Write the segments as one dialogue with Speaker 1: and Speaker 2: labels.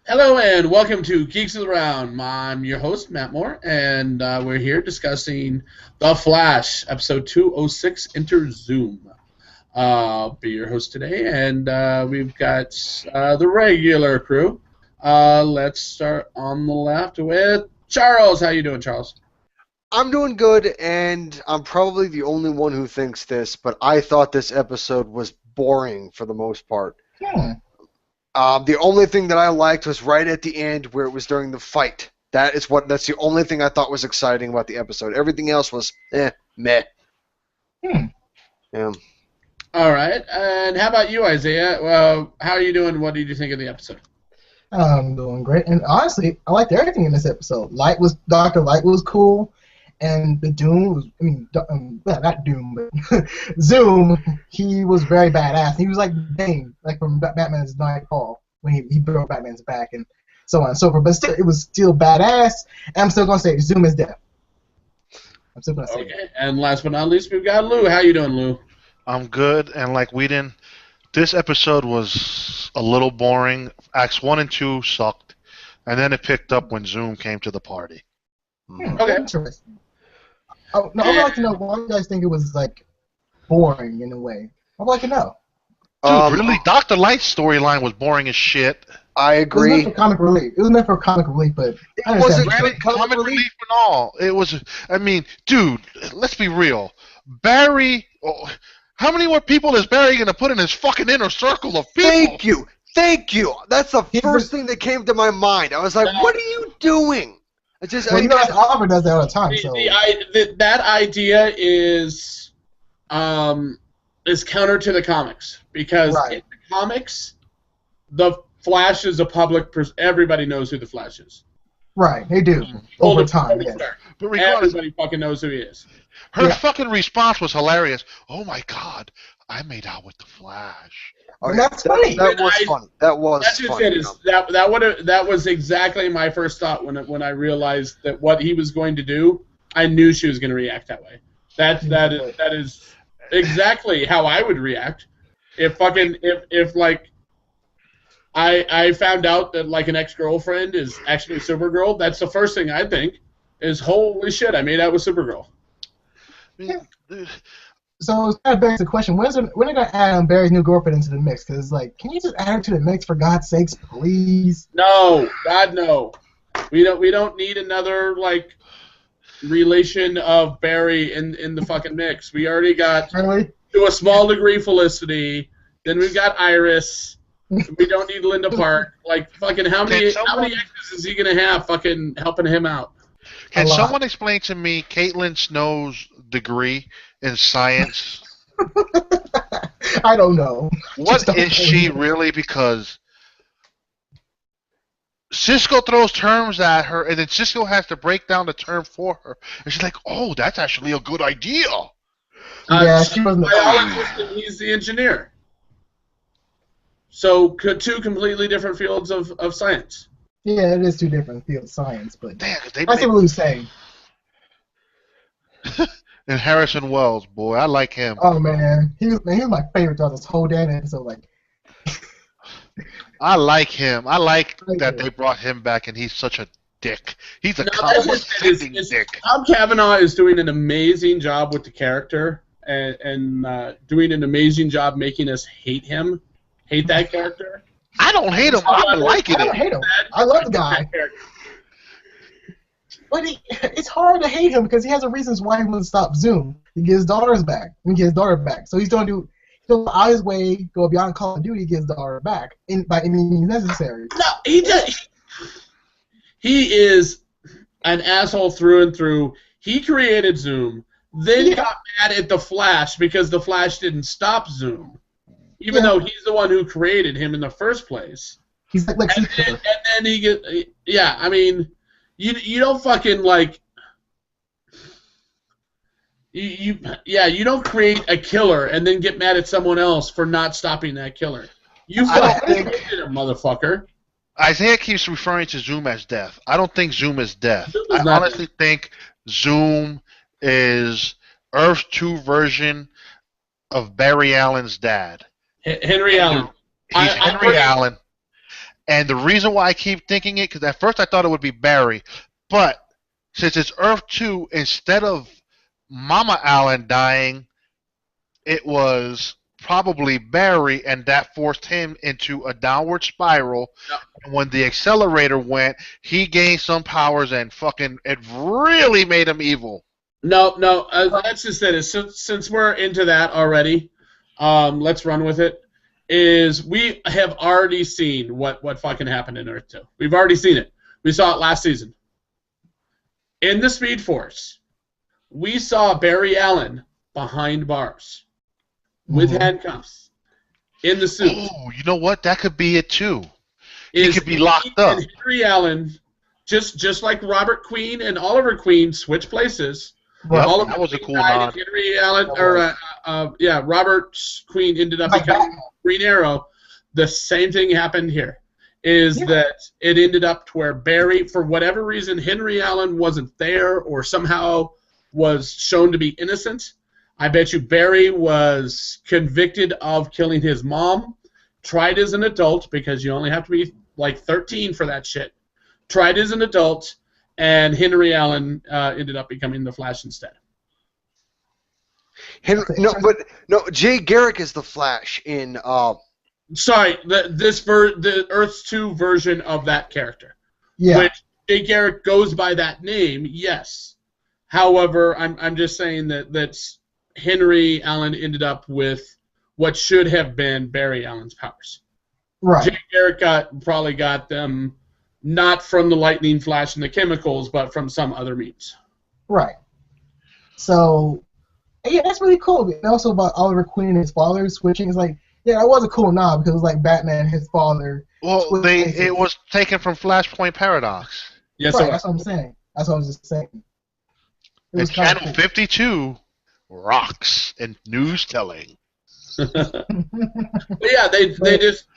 Speaker 1: Hello and welcome to Geeks of the Round. I'm your host, Matt Moore, and we're here discussing The Flash, episode 206, Enter Zoom. I'll be your host today, and we've got the regular crew. Let's start on the left with Charles. How you doing, Charles?
Speaker 2: I'm doing good, and I'm probably the only one who thinks this, but I thought this episode was boring for the most part. The only thing that I liked was right at the end where it was during the fight. That's the only thing I thought was exciting about the episode. Everything else was meh. Yeah.
Speaker 1: All right, and how about you, Isaiah? Well, how are you doing? What did you think of the episode?
Speaker 3: I'm doing great, and honestly, I liked everything in this episode. Dr. Light was cool, and the Doom was, not Doom, but Zoom, he was very badass. He was like Bane, like from Batman's Nightfall, when he broke Batman's back, and so on and so forth. But still, it was still badass, and I'm still going to say Zoom is dead. I'm still going to say
Speaker 1: Okay, and last but not least, we've got Lou. How you doing, Lou?
Speaker 4: I'm good, and like Whedon, this episode was a little boring. Acts 1 and 2 sucked, and then it picked up when Zoom came to the party.
Speaker 1: Okay.
Speaker 3: Interesting. Oh, no, I'd like to know why you guys think it was, like, boring in a way. I'd like to know.
Speaker 4: Dude, really? Dr. Light's storyline was boring as shit.
Speaker 2: I agree.
Speaker 3: It was meant for comic relief. It was meant for comic relief, but I
Speaker 2: It wasn't
Speaker 3: understand.
Speaker 4: Comic relief and all. It was, dude, let's be real. Barry, how many more people is Barry going to put in his fucking inner circle of people?
Speaker 2: Thank you. That's the first thing that came to my mind. I was like, what are you doing?
Speaker 3: Oliver does that all the time.
Speaker 1: That idea is counter to the comics, because in the comics, the Flash is a public everybody knows who the Flash is.
Speaker 3: Right, they do. Over time, yes.
Speaker 4: But regardless,
Speaker 1: everybody fucking knows who he is.
Speaker 4: Her fucking response was hilarious. Oh my god, I made out with the Flash.
Speaker 3: Okay, that's funny.
Speaker 2: That was funny. That was funny.
Speaker 1: That was exactly my first thought when I realized that what he was going to do. I knew she was going to react that way. That is exactly how I would react if I found out that like an ex-girlfriend is actually Supergirl. That's the first thing I think is, holy shit, I made out with Supergirl.
Speaker 3: So it kind of begs the question: when are they going to add Barry's new girlfriend into the mix? Because it's like, can you just add her to the mix for God's sakes, please?
Speaker 1: No, God, no. We don't need another like relation of Barry in the fucking mix. We already got to a small degree Felicity. Then we've got Iris. We don't need Linda Park. Like fucking how many extras is he gonna have fucking helping him out?
Speaker 4: Can someone explain to me Caitlin Snow's degree in science?
Speaker 3: I don't know.
Speaker 4: What is she really? Because Cisco throws terms at her, and then Cisco has to break down the term for her. And she's like, oh, that's actually a good idea.
Speaker 3: Yeah, she wasn't the
Speaker 1: biologist and he's the engineer. So two completely different fields of science.
Speaker 3: Yeah, it is two different fields of science, but
Speaker 4: Damn,
Speaker 3: I see what Lou's saying.
Speaker 4: And Harrison Wells, boy, I like him.
Speaker 3: Oh man, he was my favorite throughout this whole damn episode. Like,
Speaker 4: I like him. I like that they brought him back, and he's such a dick. He's a condescending dick.
Speaker 1: Tom Cavanaugh is doing an amazing job with the character, and doing an amazing job making us hate that character.
Speaker 4: I don't hate him. I'm liking it.
Speaker 3: I don't hate him. I love the guy. But it's hard to hate him because he has a reasons why he wouldn't stop Zoom. He gets his daughter back. So he's going to go out his way, go beyond Call of Duty, get his daughter back by any means necessary.
Speaker 1: No, he does. He is an asshole through and through. He created Zoom, then got mad at the Flash because the Flash didn't stop Zoom, even though he's the one who created him in the first place.
Speaker 3: He's like
Speaker 1: and then he get I mean. You don't fucking like you don't create a killer and then get mad at someone else for not stopping that killer. You fucking created a motherfucker.
Speaker 4: Isaiah keeps referring to Zoom as death. I don't think Zoom is death. I honestly think Zoom is Earth 2 version of Barry Allen's dad.
Speaker 1: Henry Allen.
Speaker 4: He's Henry Allen. And the reason why I keep thinking it, because at first I thought it would be Barry, but since it's Earth 2, instead of Mama Allen dying, it was probably Barry, and that forced him into a downward spiral.
Speaker 1: Yep.
Speaker 4: And when the accelerator went, he gained some powers, and it really made him evil.
Speaker 1: No, that's just it. Since we're into that already, let's run with it. We have already seen what fucking happened in Earth 2. We've already seen it. We saw it last season. In the Speed Force, we saw Barry Allen behind bars with handcuffs in the suit.
Speaker 4: Oh, you know what? That could be it too. He could be locked up.
Speaker 1: And Henry Allen, just like Robert Queen and Oliver Queen, switch places.
Speaker 4: Yep,
Speaker 1: Oliver
Speaker 4: that was a
Speaker 1: Queen
Speaker 4: cool
Speaker 1: died,
Speaker 4: nod.
Speaker 1: and Henry Allen, Robert Queen ended up becoming Green Arrow. The same thing happened here. That it ended up to where Barry, for whatever reason, Henry Allen wasn't there or somehow was shown to be innocent. I bet you Barry was convicted of killing his mom, tried as an adult, because you only have to be like 13 for that shit, tried as an adult, and Henry Allen ended up becoming the Flash instead.
Speaker 2: Jay Garrick is the Flash in...
Speaker 1: Sorry, the Earth's 2 version of that character.
Speaker 3: Yeah.
Speaker 1: Which Jay Garrick goes by that name, yes. However, I'm just saying that Henry Allen ended up with what should have been Barry Allen's powers.
Speaker 3: Right.
Speaker 1: Jay Garrick probably got them not from the lightning flash and the chemicals, but from some other means.
Speaker 3: Right. So, yeah, that's really cool. And also about Oliver Queen and his father switching. It's like, yeah, that was a cool nod because it was like Batman and his father.
Speaker 4: Well, it was taken from Flashpoint Paradox.
Speaker 1: Yes,
Speaker 3: right, that's what I'm saying. That's what I was just saying.
Speaker 4: And Channel cool. 52 rocks in news telling.
Speaker 1: But yeah,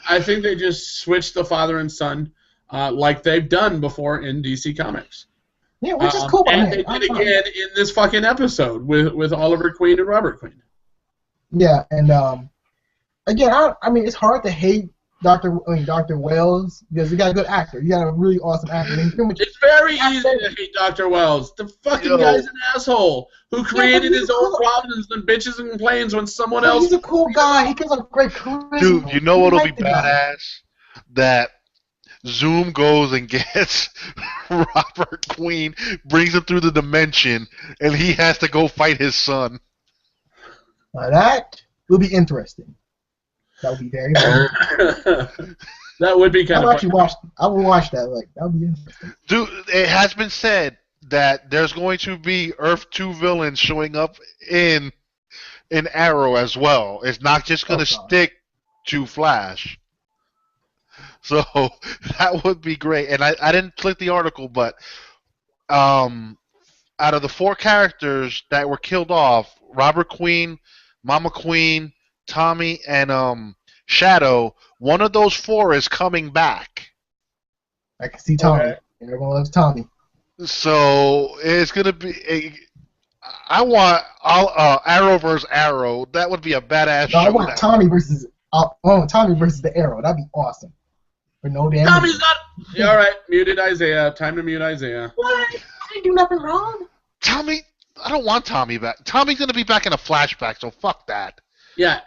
Speaker 1: I think they just switched the father and son like they've done before in DC Comics.
Speaker 3: Yeah, which is cool.
Speaker 1: And they did again in this fucking episode with Oliver Queen and Robert Queen.
Speaker 3: Yeah, and again, I mean, it's hard to hate Dr. Wells because you got a good actor. You got a really awesome actor.
Speaker 1: It's very easy to hate Dr. Wells. The fucking guy's an asshole who created his own problems and bitches and complains when someone else...
Speaker 3: He's a cool guy. He gives a great charisma.
Speaker 4: Dude, you know what'll be badass? That Zoom goes and gets Robert Queen, brings him through the dimension, and he has to go fight his son.
Speaker 3: Now that will be interesting. That would be very interesting.
Speaker 1: That would be kind of fun.
Speaker 3: I will watch that. Like, that would be interesting.
Speaker 4: Dude, it has been said that there's going to be Earth 2 villains showing up in Arrow as well. It's not just going to stick to Flash. So that would be great. And I didn't click the article, but out of the 4 characters that were killed off, Robert Queen, Mama Queen, Tommy, and Shadow, one of those 4 is coming back.
Speaker 3: I can see Tommy. Okay. Everyone loves Tommy.
Speaker 4: So it's gonna be. I want Arrow versus Arrow. That would be a badass show.
Speaker 3: I want Tommy versus the Arrow. That'd be awesome. For no damn.
Speaker 1: Tommy's not. Yeah, all right, muted Isaiah. Time to mute Isaiah.
Speaker 3: What? I didn't do nothing wrong.
Speaker 4: Tommy, I don't want Tommy back. Tommy's gonna be back in a flashback, so fuck that.
Speaker 1: Yeah,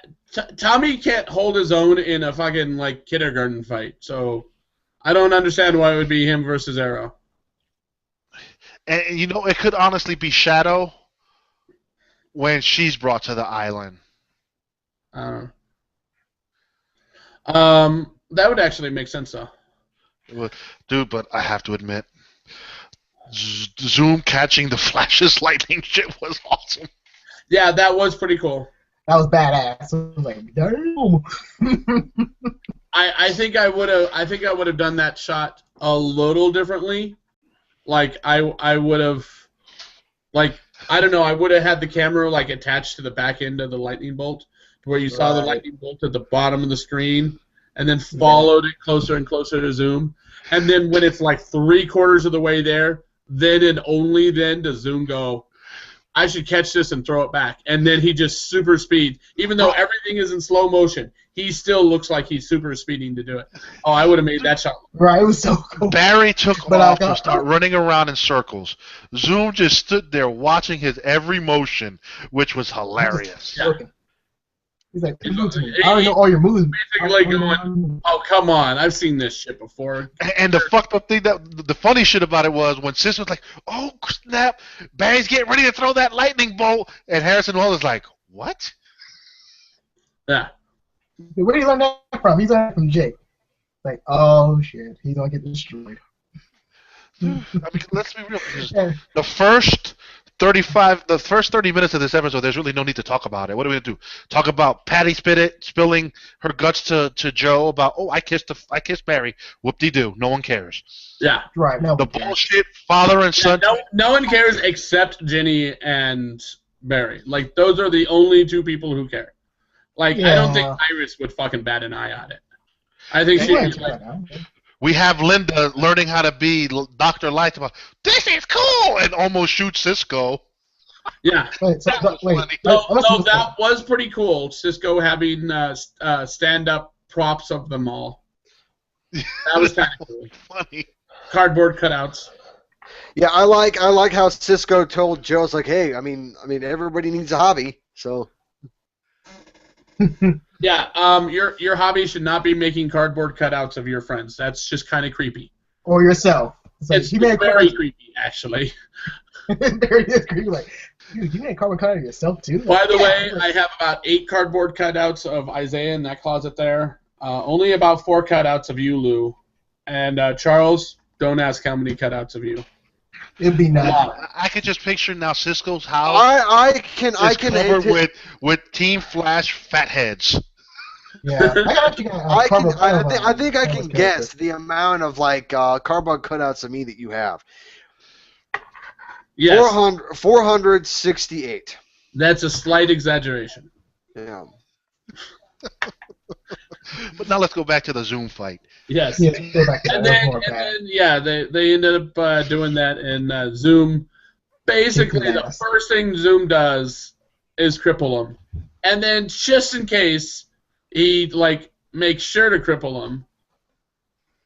Speaker 1: Tommy can't hold his own in a fucking like kindergarten fight, so I don't understand why it would be him versus Arrow.
Speaker 4: And you know, it could honestly be Shadow when she's brought to the island.
Speaker 1: That would actually make sense, though.
Speaker 4: Dude, but I have to admit, Zoom catching the Flash's lightning shit was awesome.
Speaker 1: Yeah, that was pretty cool.
Speaker 3: That was badass. I was like, damn.
Speaker 1: I think I would have done that shot a little differently. Like I would have, like, I don't know, I would have had the camera like attached to the back end of the lightning bolt, to where you saw the lightning bolt at the bottom of the screen, and then followed it closer and closer to Zoom, and then when it's like 3/4 of the way there, then and only then does Zoom go, I should catch this and throw it back. And then he just super speeds. Even though everything is in slow motion, he still looks like he's super speeding to do it. Oh, I would have made that shot.
Speaker 3: Right, it was so cool.
Speaker 4: Barry took off to start running around in circles. Zoom just stood there watching his every motion, which was hilarious.
Speaker 1: Yeah.
Speaker 3: He's like, I already know all your moves.
Speaker 1: Basically going, oh, come on. I've seen this shit before.
Speaker 4: And the fucked up thing, the funny shit about it was when Sis was like, oh, snap, Barry's getting ready to throw that lightning bolt. And Harrison Wells was like, what?
Speaker 1: Yeah.
Speaker 3: Where did he learn that from? He's learned from Jake. Like, oh, shit. He's going to get destroyed.
Speaker 4: I mean, let's be real. The first 30 minutes of this episode, there's really no need to talk about it. What are we gonna do? Talk about Patty spilling her guts to Joe about, oh, I kissed Barry. Whoop-de-doo. No one cares.
Speaker 1: Yeah.
Speaker 3: Right. No.
Speaker 4: The bullshit father and son.
Speaker 1: No one cares except Ginny and Barry. Like, those are the only two people who care. Like, I don't think Iris would fucking bat an eye on it. I think she'd be like,
Speaker 4: we have Linda learning how to be Dr. Light about, this is cool, and almost shoot Cisco.
Speaker 1: Yeah. That was pretty cool. Cisco having stand-up props of them all. That was kind of cool.
Speaker 4: Funny.
Speaker 1: Cardboard cutouts.
Speaker 2: Yeah, I like how Cisco told Joe's like, hey, I mean, everybody needs a hobby, so.
Speaker 1: Yeah, your hobby should not be making cardboard cutouts of your friends. That's just kind of creepy.
Speaker 3: Or yourself.
Speaker 1: It's very creepy, actually.
Speaker 3: Very creepy. Like, dude, you made a cardboard cutout of yourself too.
Speaker 1: By the way, I have about 8 cardboard cutouts of Isaiah in that closet there. Only about 4 cutouts of you, Lou. And Charles, don't ask how many cutouts of you.
Speaker 3: It'd be nice.
Speaker 4: I could just picture now Cisco's house.
Speaker 2: I can
Speaker 4: covered with Team Flash fat heads.
Speaker 3: Yeah,
Speaker 2: I think I can guess the amount of like cardboard cutouts of me that you have.
Speaker 1: Yes.
Speaker 2: 468.
Speaker 1: That's a slight exaggeration.
Speaker 2: Yeah.
Speaker 4: But now let's go back to the Zoom fight.
Speaker 1: Yes.
Speaker 3: Yeah, go back to
Speaker 1: and then they ended up doing that in Zoom. Basically, the first thing Zoom does is cripple him. And then, just in case, he, like, makes sure to cripple him.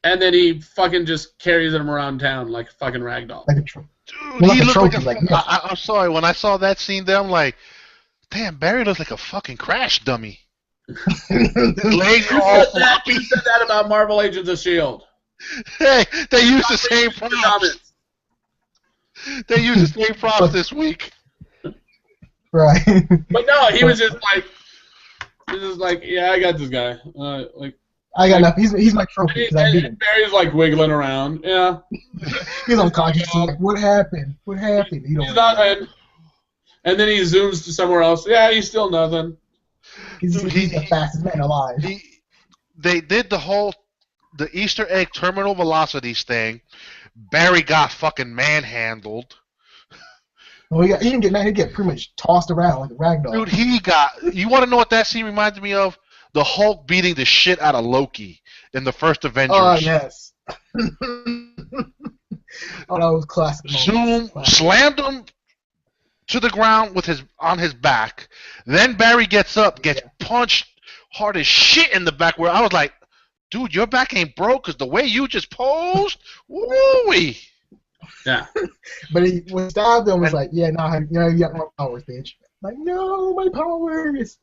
Speaker 1: And then he fucking just carries him around town like a fucking ragdoll.
Speaker 4: Dude, he looked like I'm sorry, when I saw that scene there, I'm like, damn, Barry looks like a fucking crash dummy. His legs are all floppy.
Speaker 1: You said that about Marvel Agents of S.H.I.E.L.D.
Speaker 4: Hey, they used the same props. They used the same props this week.
Speaker 3: Right.
Speaker 1: But no, he was just like, yeah, I got this guy.
Speaker 3: I got enough. He's my trophy because I beat him.
Speaker 1: Barry's like wiggling around. Yeah.
Speaker 3: He's unconscious. He's like, what happened? What happened?
Speaker 1: He's nothing. And then he zooms to somewhere else. Yeah, he's still nothing.
Speaker 3: He's the fastest man alive.
Speaker 4: They did the Easter egg terminal velocities thing. Barry got fucking manhandled.
Speaker 3: Well, he didn't get mad. He get pretty much tossed around like a ragdoll.
Speaker 4: Dude, you want to know what that scene reminded me of? The Hulk beating the shit out of Loki in the first Avengers.
Speaker 3: Oh, yes. Oh, that was classic.
Speaker 4: Zoom slammed him to the ground on his back. Then Barry gets up, gets punched hard as shit in the back. Where I was like, dude, your back ain't broke because the way you just posed, woo-wee.
Speaker 1: Yeah.
Speaker 3: But when he stabbed him, was like, yeah, no, you got more powers, bitch. Like, no, my powers.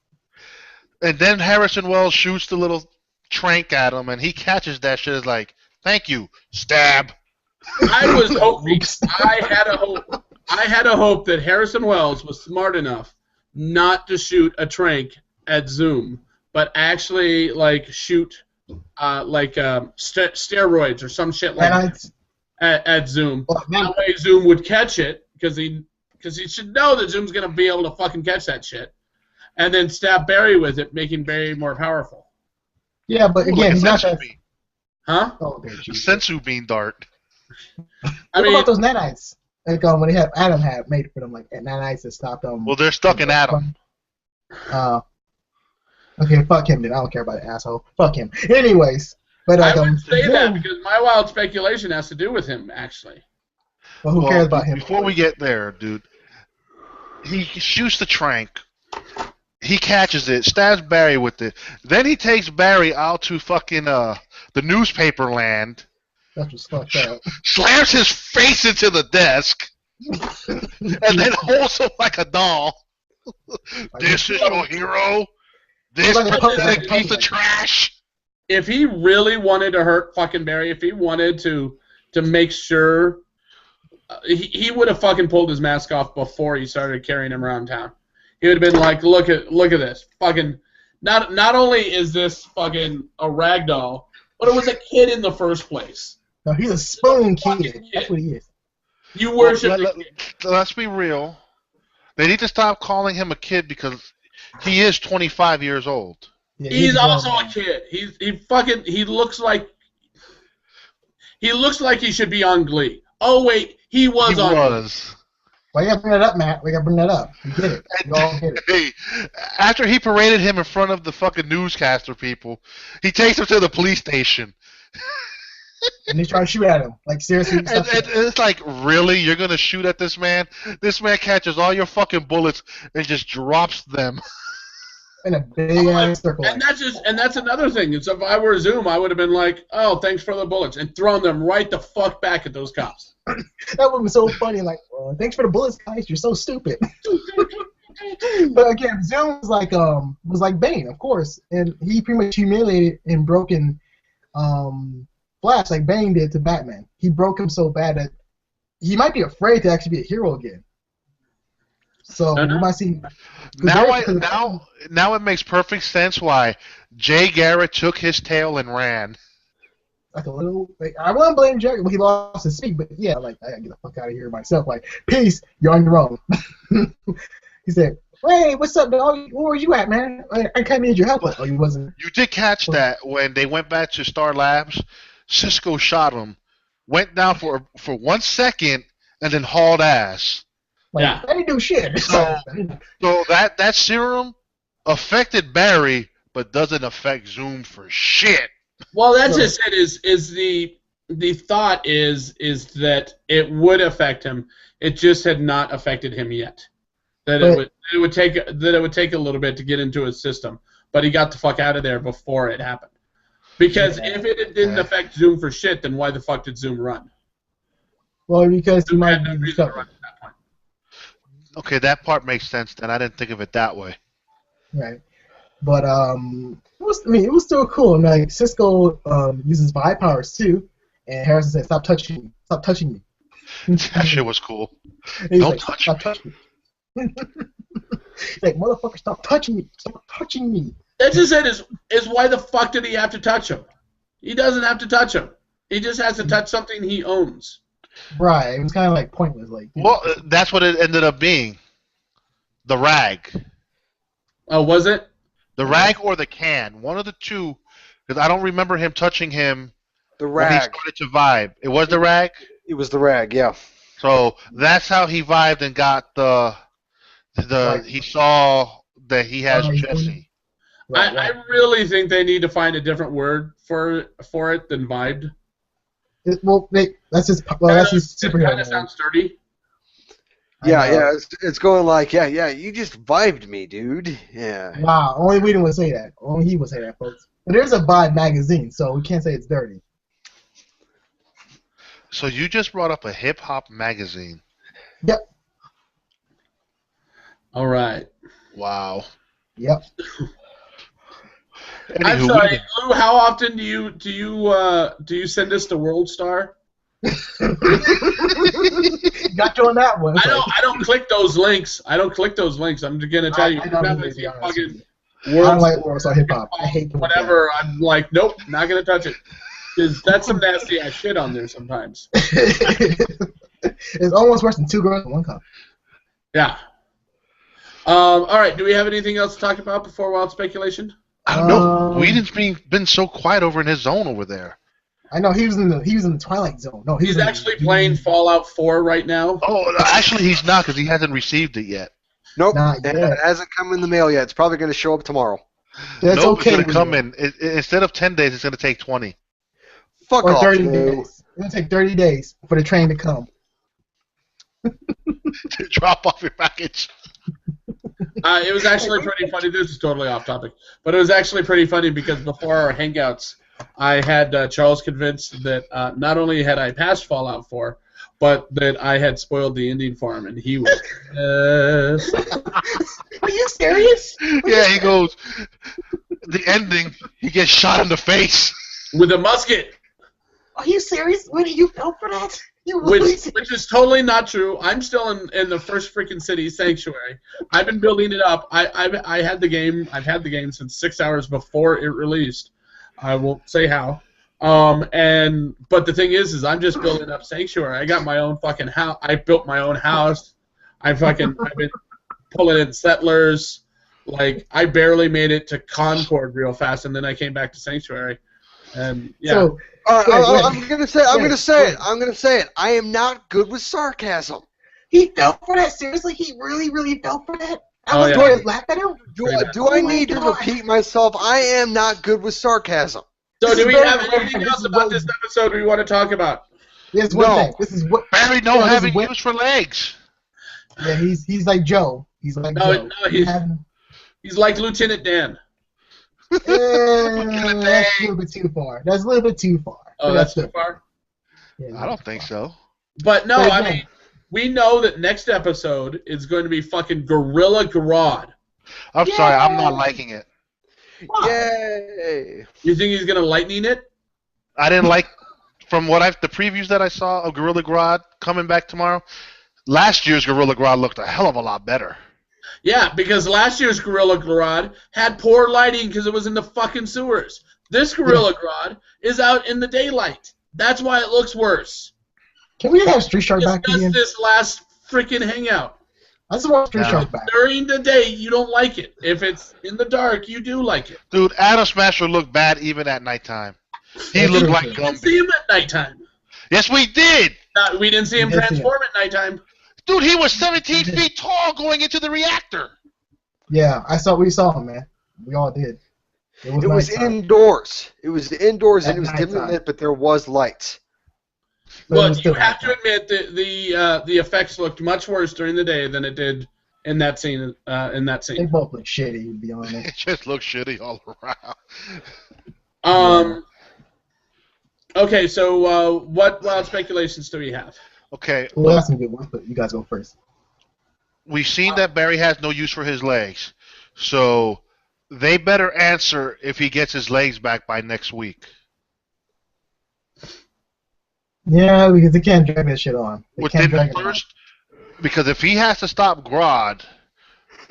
Speaker 4: And then Harrison Wells shoots the little trank at him, and he catches that shit. Is like, thank you, stab.
Speaker 1: I was hoping. I had a hope that Harrison Wells was smart enough not to shoot a trank at Zoom, but actually like shoot steroids or some shit like that at Zoom. That way Zoom would catch it because he should know that Zoom's gonna be able to fucking catch that shit, and then stab Barry with it, making Barry more powerful.
Speaker 3: Yeah, but again, he's not that.
Speaker 1: Huh?
Speaker 3: Oh,
Speaker 4: a sensu bean dart.
Speaker 3: What about those nanites? Like when Adam had made for them, like nanites that stopped them.
Speaker 4: Well, they're stuck in Adam.
Speaker 3: Okay, fuck him then. I don't care about the asshole. Fuck him. Anyways, but
Speaker 1: I would say that because my wild speculation has to do with him, actually.
Speaker 3: Well, who cares about him?
Speaker 4: Before we get there, dude, he shoots the trank. He catches it, stabs Barry with it. Then he takes Barry out to fucking the newspaper land.
Speaker 3: That's what's fucked up.
Speaker 4: Slams his face into the desk. And then holds him like a doll. This is your hero? This pathetic piece of trash?
Speaker 1: If he really wanted to hurt fucking Barry, if he wanted to make sure, he would have fucking pulled his mask off before he started carrying him around town. He would have been like, look at this. Fucking, not only is this fucking a ragdoll, but it was a kid in the first place.
Speaker 3: No, he's a spoon kid. That's what he is.
Speaker 1: You worship.
Speaker 4: Let's be real. They need to stop calling him a kid because he is 25 years old.
Speaker 1: Yeah, he's also a kid. He looks like he should be on Glee. Oh wait, he was on Glee.
Speaker 3: Why you gotta bring that up, Matt? We gotta bring that up. We get it. We all get it.
Speaker 4: Hey, after he paraded him in front of the fucking newscaster people, he takes him to the police station.
Speaker 3: And they try to shoot at him. Like, seriously?
Speaker 4: And it's like, really? You're going to shoot at this man? This man catches all your fucking bullets and just drops them.
Speaker 3: In a big-ass circle.
Speaker 1: And that's another thing. So if I were Zoom, I would have been like, oh, thanks for the bullets, and thrown them right the fuck back at those cops.
Speaker 3: That would be so funny. Like, well, thanks for the bullets, guys. You're so stupid. But again, Zoom was like Bane, of course. And he pretty much humiliated and broken Flash like Bane did to Batman. He broke him so bad that he might be afraid to actually be a hero again. So we might see.
Speaker 4: Now it makes perfect sense why Jay Garrett took his tail and ran.
Speaker 3: Like a little. Like, I wouldn't blame Jay when he lost his speed, but yeah, like I gotta get the fuck out of here myself. Like, peace, you're on your own. He said, "Hey, what's up, dog? Where were you at, man? I kind of need your help." Oh, he wasn't.
Speaker 4: You did catch that when they went back to Star Labs. Cisco shot him, went down for 1 second, and then hauled ass.
Speaker 3: Like, yeah. I didn't do shit.
Speaker 4: So that serum affected Barry, but doesn't affect Zoom for shit.
Speaker 1: Well, that's just it. Is the thought is that it would affect him. It just had not affected him yet. It would take a little bit to get into his system, but he got the fuck out of there before it happened. Because if it didn't affect Zoom for shit, then why the fuck did Zoom run?
Speaker 3: Well, because he might
Speaker 1: be
Speaker 3: reason to
Speaker 1: run at that point.
Speaker 4: Okay, that part makes sense. Then I didn't think of it that way.
Speaker 3: Right, but it was still cool. And, like, Cisco uses vibe powers too, and Harrison said, "Stop touching me! Stop touching me!"
Speaker 4: That shit was cool.
Speaker 3: Don't touch me! Like, motherfucker, stop touching me! Stop touching me!
Speaker 1: That's just it. Is why the fuck did he have to touch him? He doesn't have to touch him. He just has to touch something he owns.
Speaker 3: Right. It was kind of like pointless. Like.
Speaker 4: Well, that's what it ended up being. The rag.
Speaker 1: Oh, was it?
Speaker 4: The rag or the can. One of the two. Because I don't remember him touching him.
Speaker 2: The rag.
Speaker 4: When he started to vibe. It was the rag?
Speaker 2: It was the rag, yeah.
Speaker 4: So that's how he vibed and got he saw that he has Jesse.
Speaker 3: Right.
Speaker 1: I really think they need to find a different word for it than vibed.
Speaker 3: That's his superhero.
Speaker 1: It kind of sounds dirty.
Speaker 2: Yeah. It's going like, yeah. You just vibed me, dude. Yeah.
Speaker 3: Wow. Only Whedon would say that. Only he would say that, folks. But there's a Vibe magazine, so we can't say it's dirty.
Speaker 4: So you just brought up a hip hop magazine.
Speaker 3: Yep.
Speaker 1: All right.
Speaker 4: Wow.
Speaker 3: Yep.
Speaker 4: Anywho,
Speaker 1: I'm sorry, Lou. How often do you send us to World Star?
Speaker 3: Got you on that one.
Speaker 1: I don't click those links. I'm just gonna tell you.
Speaker 3: I don't
Speaker 1: World
Speaker 3: like World Star hip hop. I hate
Speaker 1: whatever. I'm like, nope, not gonna touch it. Because that's some nasty ass shit on there sometimes.
Speaker 3: It's almost worse than 2 girls in 1 cup.
Speaker 1: Yeah. All right. Do we have anything else to talk about before wild speculation?
Speaker 4: I don't know. Whedon's been so quiet over in his zone over there.
Speaker 3: I know he was in the Twilight Zone. No,
Speaker 1: he's actually playing Fallout 4 right now.
Speaker 4: Oh, actually he's not because he hasn't received it yet.
Speaker 2: Nope, it hasn't come in the mail yet. It's probably going to show up tomorrow.
Speaker 3: That's okay.
Speaker 4: It's going to come in. Instead of 10 days, it's going to take 20.
Speaker 2: Fuck
Speaker 3: or
Speaker 2: off,
Speaker 3: 30 days. It's going to take 30 days for the train to come.
Speaker 4: to drop off your package.
Speaker 1: It was actually pretty funny. This is totally off topic, but it was actually pretty funny because before our hangouts, I had Charles convinced that not only had I passed Fallout 4, but that I had spoiled the Indian farm, and he was
Speaker 3: Are you serious?
Speaker 4: Yeah, he goes. The ending, he gets shot in the face
Speaker 1: with a musket.
Speaker 3: Are you serious? When you fell for that? You really
Speaker 1: Which is totally not true. I'm still in the first freaking city, Sanctuary. I've been building it up. I had the game. I've had the game since 6 hours before it released. I won't say how. But the thing is I'm just building up Sanctuary. I got my own fucking house. I built my own house. I've been pulling in settlers. Like I barely made it to Concord real fast, and then I came back to Sanctuary. And yeah.
Speaker 2: So, I'm gonna say it. I am not good with sarcasm.
Speaker 3: He fell for that? Seriously? He really, really fell for that? I was
Speaker 2: going
Speaker 3: to laugh at him?
Speaker 2: Do I need to repeat myself? I am not good with sarcasm.
Speaker 1: So do we have anything else about this episode we want to talk about?
Speaker 3: There's one thing. This is what
Speaker 4: Barry don't have use for legs.
Speaker 3: Yeah, he's like Joe. He's like Joe.
Speaker 1: No, he's like Lieutenant Dan.
Speaker 3: That's a little bit too far. That's a little bit too far.
Speaker 1: Oh, that's too far?
Speaker 4: Yeah, I don't think so.
Speaker 1: But no, I mean, we know that next episode is going to be fucking Gorilla Grodd.
Speaker 4: I'm sorry, I'm not liking it.
Speaker 2: Yay!
Speaker 1: You think he's going to lightning it?
Speaker 4: I didn't like, from the previews that I saw of Gorilla Grodd coming back tomorrow, last year's Gorilla Grodd looked a hell of a lot better.
Speaker 1: Yeah, because last year's Gorilla Grodd had poor lighting because it was in the fucking sewers. This Gorilla Grodd is out in the daylight. That's why it looks worse.
Speaker 3: Can we have Street Shark back again?
Speaker 1: This last freaking hangout.
Speaker 3: I just want Street Shark back.
Speaker 1: During the day, you don't like it. If it's in the dark, you do like it.
Speaker 4: Dude, Adam Smasher looked bad even at nighttime. He looked like Gumby.
Speaker 1: We didn't see him at nighttime.
Speaker 4: Yes, we did.
Speaker 1: We didn't see him transform at nighttime.
Speaker 4: Dude, he was 17 feet tall going into the reactor.
Speaker 3: Yeah, we saw him, man. We all did.
Speaker 2: It was indoors. It was indoors and it was dimly lit, but there was lights.
Speaker 1: But you have to admit that the effects looked much worse during the day than it did in that scene.
Speaker 3: They both look shitty, to be honest.
Speaker 4: It just looks shitty all around.
Speaker 1: Okay, so what wild speculations do we have?
Speaker 4: Okay.
Speaker 3: Well, that's some good ones, but you guys go first.
Speaker 4: We've seen that Barry has no use for his legs, so they better answer if he gets his legs back by next week.
Speaker 3: Yeah, because they can't drag that shit on.
Speaker 4: Because if he has to stop Grodd,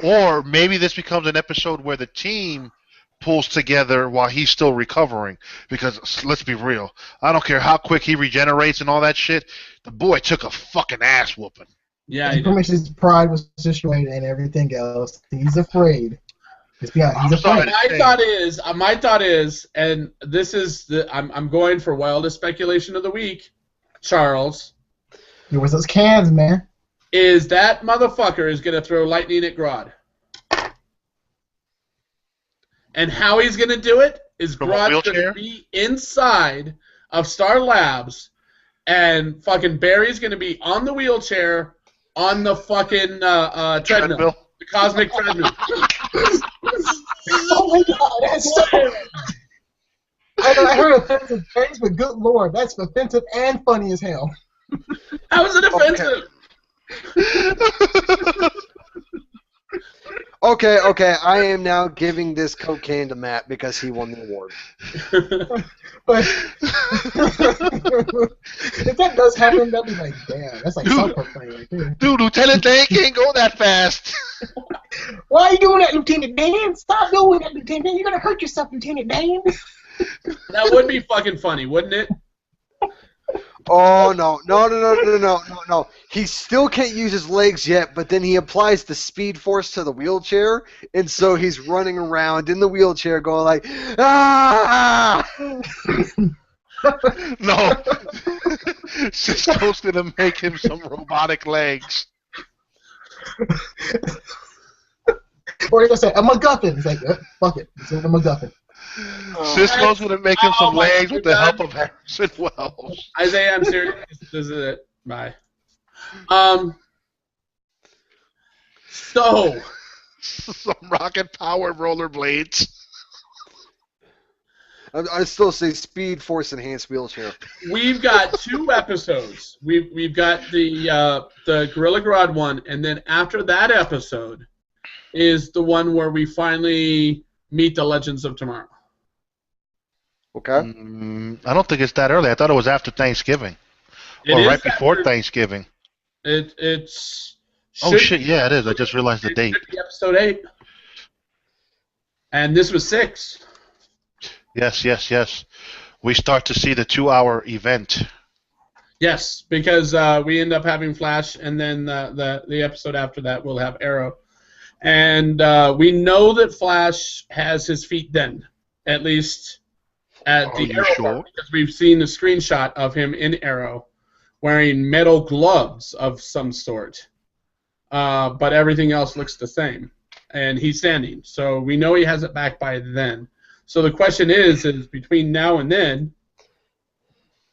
Speaker 4: or maybe this becomes an episode where the team pulls together while he's still recovering. Because let's be real, I don't care how quick he regenerates and all that shit. The boy took a fucking ass whooping.
Speaker 1: Yeah,
Speaker 3: pretty much his pride was destroyed and everything else. He's afraid. He's afraid.
Speaker 1: My thought is, and this is I'm going for wildest speculation of the week, Charles.
Speaker 3: There was those cans, man.
Speaker 1: Is that motherfucker is gonna throw lightning at Grodd? And how he's gonna do it is Grodd's gonna be inside of Star Labs, and fucking Barry's gonna be on the wheelchair on the fucking treadmill. The cosmic treadmill.
Speaker 3: Oh my god, that's so... I heard offensive things, but good lord, that's offensive and funny as hell.
Speaker 1: How is it offensive?
Speaker 2: Okay, I am now giving this cocaine to Matt because he won the award.
Speaker 3: But if that does happen, that'd be like, damn, that's like self-proclaim right there.
Speaker 4: Dude, Lieutenant Dan can't go that fast.
Speaker 3: Why are you doing that, Lieutenant Dan? Stop doing that, Lieutenant Dan. You're gonna hurt yourself, Lieutenant Dan.
Speaker 1: That would be fucking funny, wouldn't it?
Speaker 2: Oh, no. He still can't use his legs yet, but then he applies the speed force to the wheelchair, and so he's running around in the wheelchair going like, ah!
Speaker 4: No. Cisco's going to make him some robotic legs.
Speaker 3: Or he's going to say, a MacGuffin. He's like, fuck it. It's a MacGuffin.
Speaker 4: Cisco's going to make him some legs with the help of Harrison Wells.
Speaker 1: Isaiah, I'm serious. This is it. Bye. So,
Speaker 4: some rocket-powered rollerblades.
Speaker 2: I still say Speed Force enhanced wheelchair.
Speaker 1: we've got 2 episodes. We've got the Gorilla Grodd one, and then after that episode is the one where we finally meet the Legends of Tomorrow.
Speaker 2: Okay.
Speaker 4: I don't think it's that early. I thought it was after Thanksgiving. Or right before Thanksgiving.
Speaker 1: It's.
Speaker 4: Oh, shit, yeah, it is. I just realized the date.
Speaker 1: Should be episode 8. And this was 6.
Speaker 4: Yes. We start to see the 2-hour event.
Speaker 1: Yes, because we end up having Flash, and then the episode after that we'll have Arrow. And we know that Flash has his feet done, at least at the Arrow part, because we've seen a screenshot of him in Arrow wearing metal gloves of some sort. But everything else looks the same. And he's standing. So we know he has it back by then. So the question is between now and then,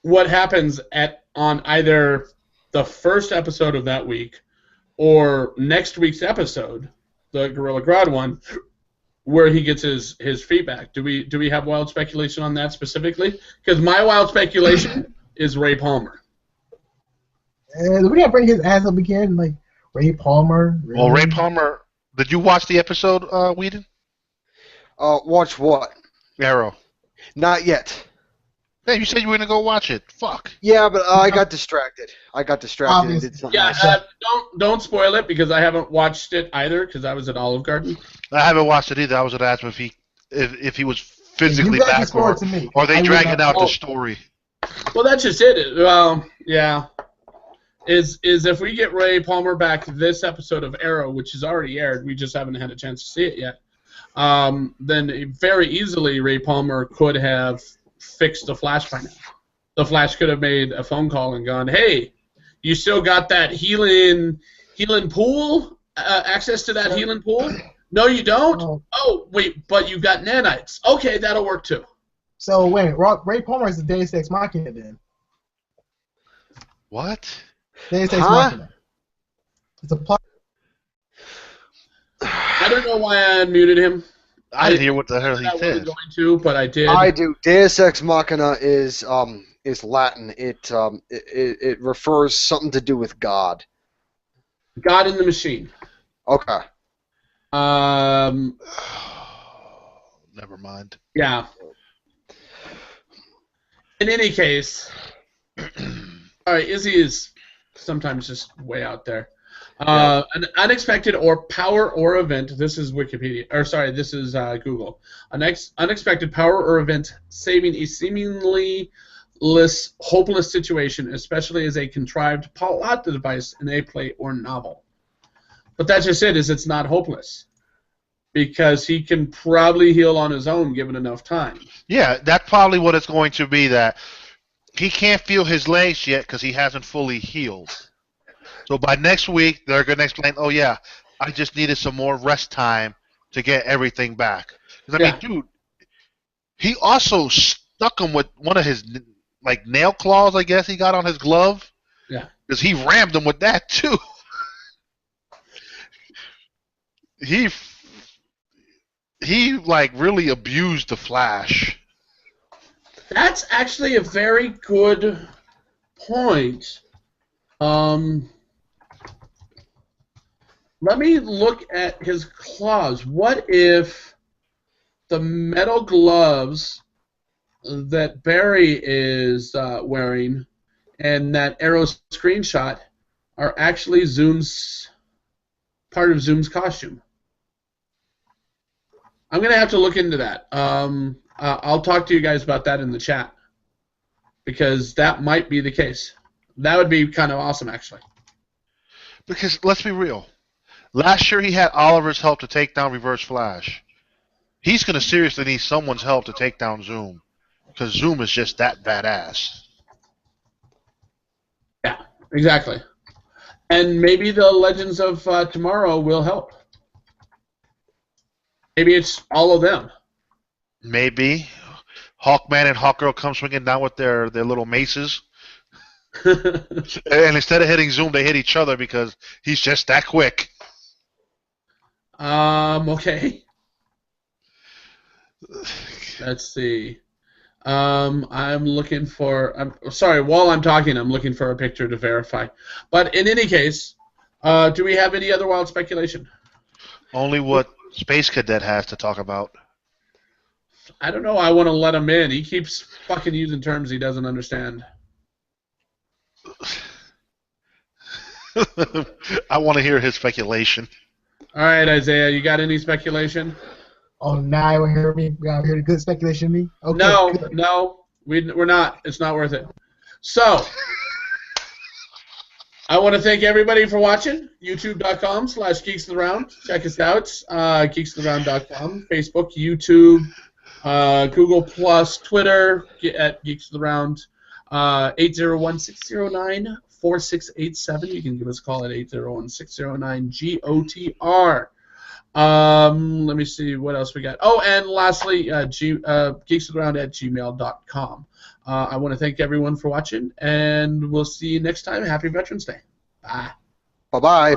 Speaker 1: what happens on either the first episode of that week or next week's episode, the Gorilla Grodd one, where he gets his feedback? Do we have wild speculation on that specifically? Because my wild speculation is Ray Palmer.
Speaker 3: Do we have to bring his ass up again? Like Ray Palmer? Really?
Speaker 4: Well, Ray Palmer, did you watch the episode, Whedon?
Speaker 2: Watch what?
Speaker 4: Arrow.
Speaker 2: Not yet.
Speaker 4: Hey, you said you were going to go watch it. Fuck.
Speaker 2: Yeah, but I got distracted. And did something else.
Speaker 1: Don't spoil it because I haven't watched it either because I was at Olive Garden.
Speaker 4: I haven't watched it either. I was going to ask him if he was physically back or they dragging out the story.
Speaker 1: Well, that's just it. Well, yeah. Is if we get Ray Palmer back this episode of Arrow, which is already aired, we just haven't had a chance to see it yet, then very easily Ray Palmer could have fixed the Flash by now. The Flash could have made a phone call and gone, hey, you still got that healing pool? Access to that healing pool? No, you don't? Oh, wait, but you got nanites. Okay, that'll work too.
Speaker 3: So, wait, Ray Palmer is the Deus Ex Machina then.
Speaker 4: What?
Speaker 3: Deus Ex Machina. It's a plot.
Speaker 1: I don't know why I unmuted him.
Speaker 4: I didn't hear what the hell he said.
Speaker 1: I wasn't going to, but I did.
Speaker 2: I do. Deus Ex Machina is Latin. It refers something to do with God.
Speaker 1: God in the machine.
Speaker 2: Okay.
Speaker 4: Never mind.
Speaker 1: Yeah. In any case, all right, Izzy is sometimes just way out there. An unexpected power or event. This is Wikipedia. Or sorry, this is Google. An unexpected power or event saving a seemingly hopeless situation, especially as a contrived plot device in a play or novel. But that's just it. It's not hopeless because he can probably heal on his own given enough time.
Speaker 4: Yeah, that's probably what it's going to be. That he can't feel his legs yet because he hasn't fully healed. So by next week, they're going to explain, oh, yeah, I just needed some more rest time to get everything back. I mean, dude, he also stuck him with one of his nail claws, I guess he got on his glove.
Speaker 1: Yeah.
Speaker 4: Because he rammed him with that, too. He really abused the Flash.
Speaker 1: That's actually a very good point. Let me look at his claws. What if the metal gloves that Barry is wearing and that Arrow screenshot are actually part of Zoom's costume? I'm going to have to look into that. I'll talk to you guys about that in the chat because that might be the case. That would be kind of awesome, actually.
Speaker 4: Because let's be real. Last year he had Oliver's help to take down Reverse Flash. He's going to seriously need someone's help to take down Zoom because Zoom is just that badass.
Speaker 1: Yeah, exactly. And maybe the Legends of Tomorrow will help. Maybe it's all of them.
Speaker 4: Maybe. Hawkman and Hawkgirl come swinging down with their little maces. And instead of hitting Zoom, they hit each other because he's just that quick.
Speaker 1: Okay. Let's see. I'm looking for. I'm sorry. While I'm talking, I'm looking for a picture to verify. But in any case, do we have any other wild speculation?
Speaker 4: Only what Space Cadet has to talk about.
Speaker 1: I don't know. I want to let him in. He keeps fucking using terms he doesn't understand.
Speaker 4: I want to hear his speculation.
Speaker 1: All right, Isaiah, you got any speculation?
Speaker 3: Oh, now you want to hear me? We got to hear the good speculation of me? Okay,
Speaker 1: No,
Speaker 3: good.
Speaker 1: no, we're not. It's not worth it. So, I want to thank everybody for watching. YouTube.com/GeeksOfTheRound. Check us out. GeeksOfTheRound.com. Facebook, YouTube, Google+, Twitter, at Geeks of the Round. 801-609-4687. You can give us a call at 801-609-GOTR. Let me see what else we got. Oh, and lastly, geeksoftheround@gmail.com. I want to thank everyone for watching, and we'll see you next time. Happy Veterans Day. Bye.
Speaker 2: Bye-bye.